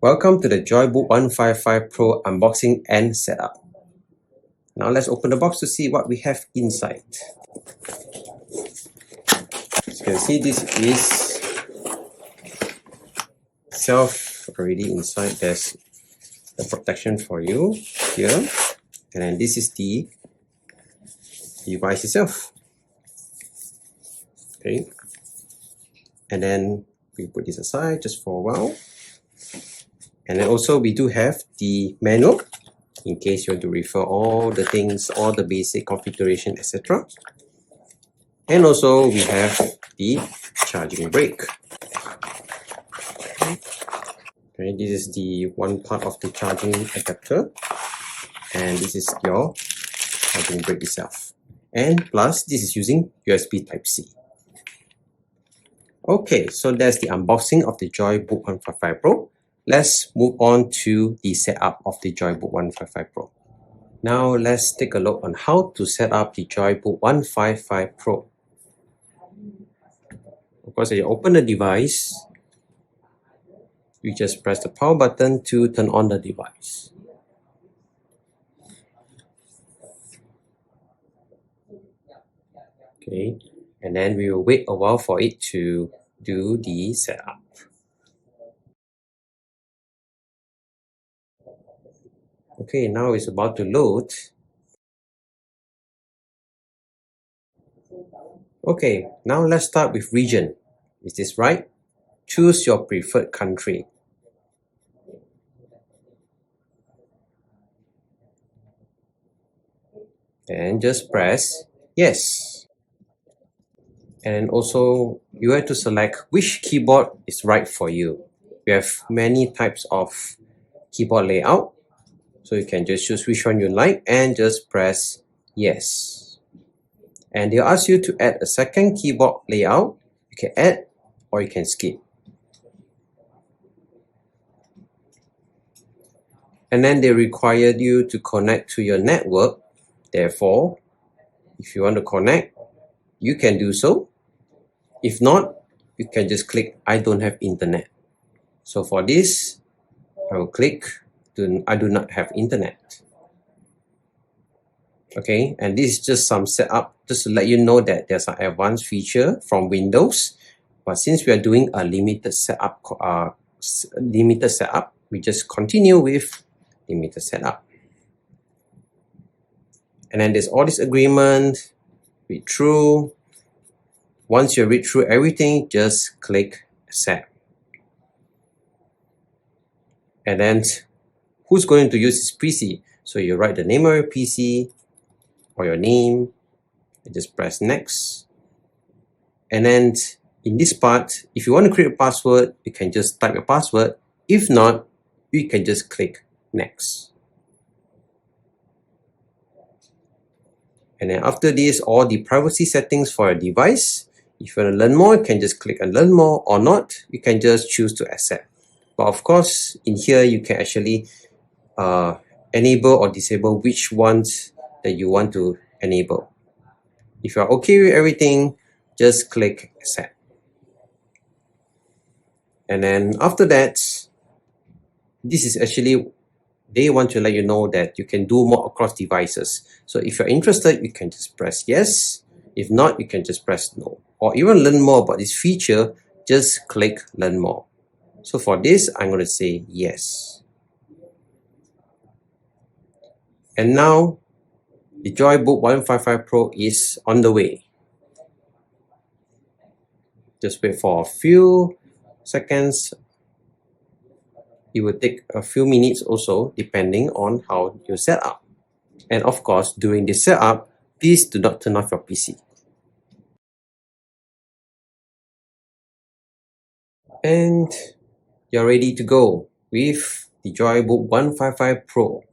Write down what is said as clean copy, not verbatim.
Welcome to the JOI BOOK 155 Pro unboxing and setup. Now let's open the box to see what we have inside. As you can see, this is already inside. There's the protection for you here, and then this is the device itself. Okay, and then we put this aside just for a while. And then also we do have the manual in case you want to refer all the things, all the basic configuration, etc. And also we have the charging brick. Okay, this is the one part of the charging adapter, and this is your charging brick itself. And plus this is using USB Type-C. Okay, so that's the unboxing of the JOI BOOK 155 Pro. Let's move on to the setup of the JOI BOOK 155 Pro. Now let's take a look on how to set up the JOI BOOK 155 Pro. Of course, as you open the device, you just press the power button to turn on the device. Okay, and then we will wait a while for it to do the setup. Okay, now it's about to load. Okay, now let's start with region. Is this right? Choose your preferred country. And just press yes. And also you have to select which keyboard is right for you. We have many types of keyboard layout. So you can just choose which one you like and just press yes. And they'll ask you to add a second keyboard layout. You can add or you can skip. And then they require you to connect to your network. Therefore, if you want to connect, you can do so. If not, you can just click I don't have internet. So for this, I will click I do not have internet. Okay, and this is just some setup just to let you know that there's an advanced feature from Windows, but since we are doing a limited setup, we just continue with limited setup. And then there's all this agreement, read through. Once you read through everything, just click accept. And then who's going to use this PC? So you write the name of your PC or your name and just press next. And then in this part, if you want to create a password, you can just type your password. If not, you can just click next. And then after this, all the privacy settings for your device. If you want to learn more, you can just click on learn more, or not, you can just choose to accept. But of course, in here, you can actually enable or disable which ones that you want to enable. If you're okay with everything, just click accept. And then after that, this is actually, they want to let you know that you can do more across devices. So if you're interested, you can just press yes. If not, you can just press no. Or even learn more about this feature, just click learn more. So for this, I'm going to say yes. And now the JOI BOOK 155 Pro is on the way. Just wait for a few seconds. It will take a few minutes also, depending on how you set up. And of course, during the setup, please do not turn off your PC. And you're ready to go with the JOI BOOK 155 Pro.